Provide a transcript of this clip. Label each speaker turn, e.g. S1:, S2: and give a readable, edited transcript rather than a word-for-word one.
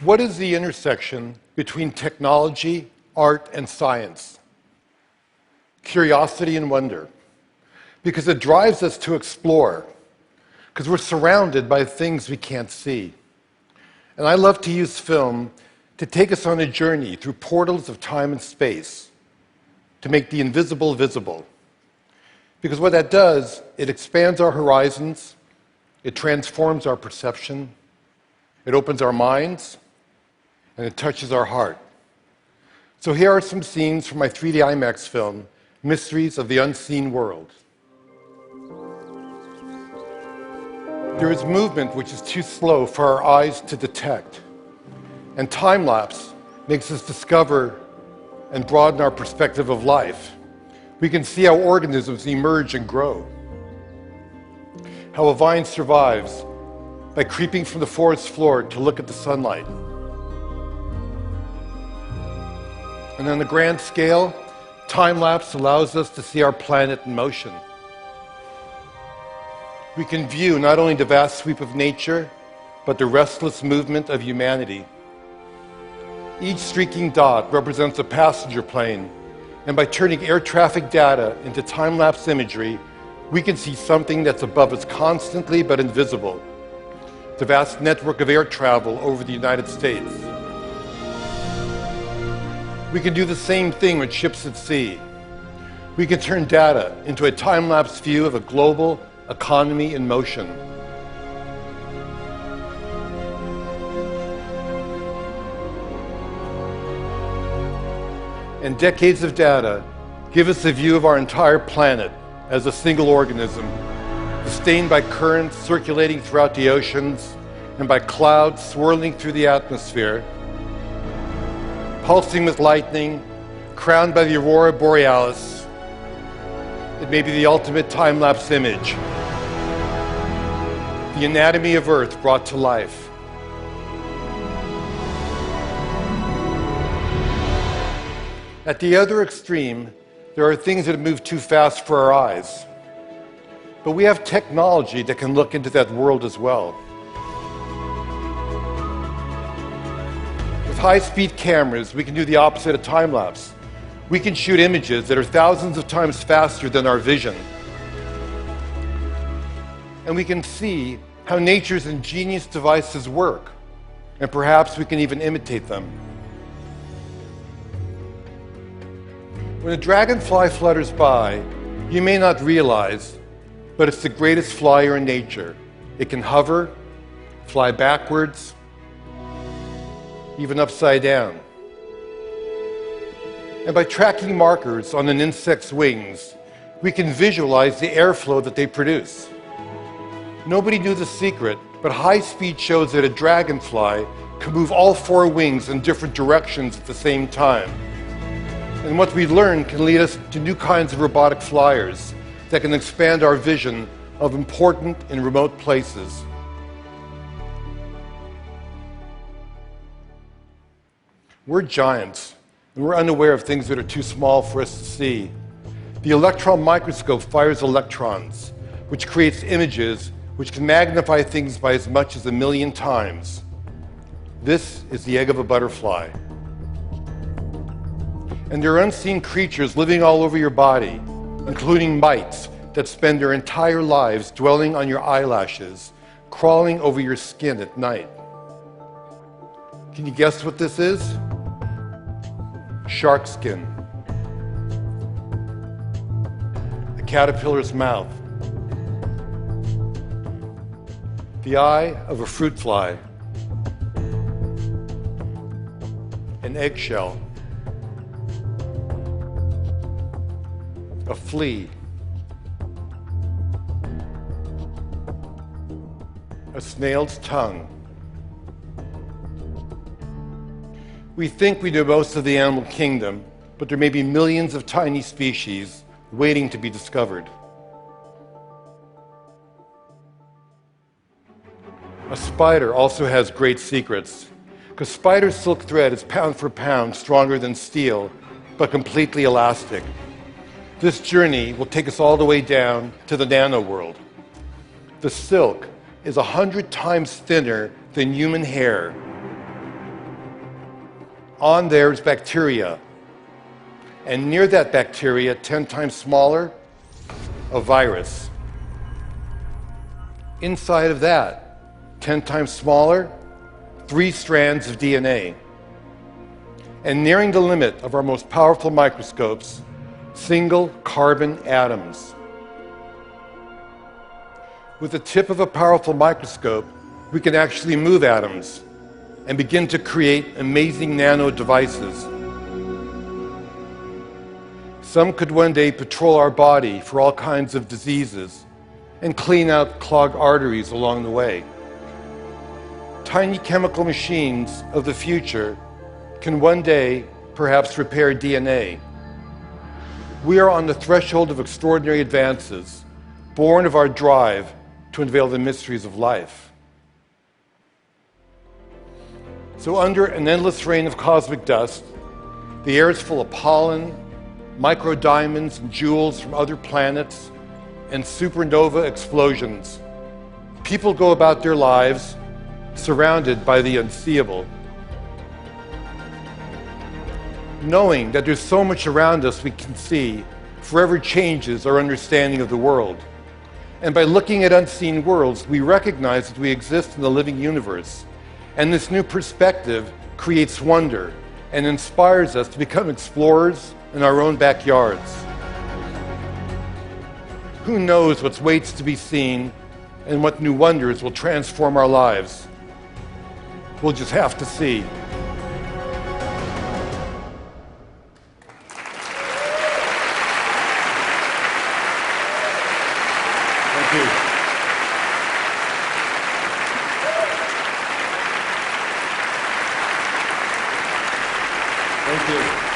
S1: What is the intersection between technology, art, and science? Curiosity and wonder. Because it drives us to explore. Because we're surrounded by things we can't see. And I love to use film to take us on a journey through portals of time and space, to make the invisible visible. Because what that does, it expands our horizons, it transforms our perception, it opens our minds, and it touches our heart. So here are some scenes from my 3D IMAX film, Mysteries of the Unseen World. There is movement which is too slow for our eyes to detect. And time-lapse makes us discover and broaden our perspective of life. We can see how organisms emerge and grow. How a vine survives by creeping from the forest floor to look at the sunlight. And on a grand scale, time-lapse allows us to see our planet in motion. We can view not only the vast sweep of nature, but the restless movement of humanity. Each streaking dot represents a passenger plane, and by turning air traffic data into time-lapse imagery, we can see something that's above us constantly but invisible. The vast network of air travel over the United States. We can do the same thing with ships at sea. We can turn data into a time-lapse view of a global economy in motion. And decades of data give us a view of our entire planet as a single organism, sustained by currents circulating throughout the oceans and by clouds swirling through the atmosphere, pulsing with lightning, crowned by the aurora borealis. It may be the ultimate time-lapse image. The anatomy of Earth brought to life. At the other extreme, there are things that move too fast for our eyes. But we have technology that can look into that world as well. With high-speed cameras, we can do the opposite of time-lapse. We can shoot images that are thousands of times faster than our vision. And we can see how nature's ingenious devices work, and perhaps we can even imitate them. When a dragonfly flutters by, you may not realize, but it's the greatest flyer in nature. It can hover, fly backwards, even upside down. And by tracking markers on an insect's wings, we can visualize the airflow that they produce. Nobody knew the secret, but high speed shows that a dragonfly can move all four wings in different directions at the same time. And what we learn can lead us to new kinds of robotic flyers that can expand our vision of important and remote places. We're giants, and we're unaware of things that are too small for us to see. The electron microscope fires electrons, which creates images which can magnify things by as much as 1,000,000 times. This is the egg of a butterfly. And there are unseen creatures living all over your body, including mites that spend their entire lives dwelling on your eyelashes, crawling over your skin at night. Can you guess what this is? Shark skin. A caterpillar's mouth. The eye of a fruit fly. An eggshell. A flea. A snail's tongue. We think we know most of the animal kingdom, but there may be millions of tiny species waiting to be discovered. A spider also has great secrets, because spider silk thread is pound for pound stronger than steel, but completely elastic. This journey will take us all the way down to the nano world. The silk is 100 times thinner than human hair, On there is bacteria. And near that bacteria, 10 times smaller, a virus. Inside of that, 10 times smaller, 3 strands of DNA. And nearing the limit of our most powerful microscopes, single carbon atoms. With the tip of a powerful microscope, we can actually move atoms and begin to create amazing nano devices. Some could one day patrol our body for all kinds of diseases and clean out clogged arteries along the way. Tiny chemical machines of the future can one day perhaps repair DNA. We are on the threshold of extraordinary advances, born of our drive to unveil the mysteries of life. So under an endless rain of cosmic dust, the air is full of pollen, microdiamonds and jewels from other planets, and supernova explosions. People go about their lives surrounded by the unseeable, knowing that there's so much around us we can see forever changes our understanding of the world. And by looking at unseen worlds, we recognize that we exist in the living universe. And this new perspective creates wonder and inspires us to become explorers in our own backyards. Who knows what waits to be seen and what new wonders will transform our lives? We'll just have to see. Thank you. Thank you.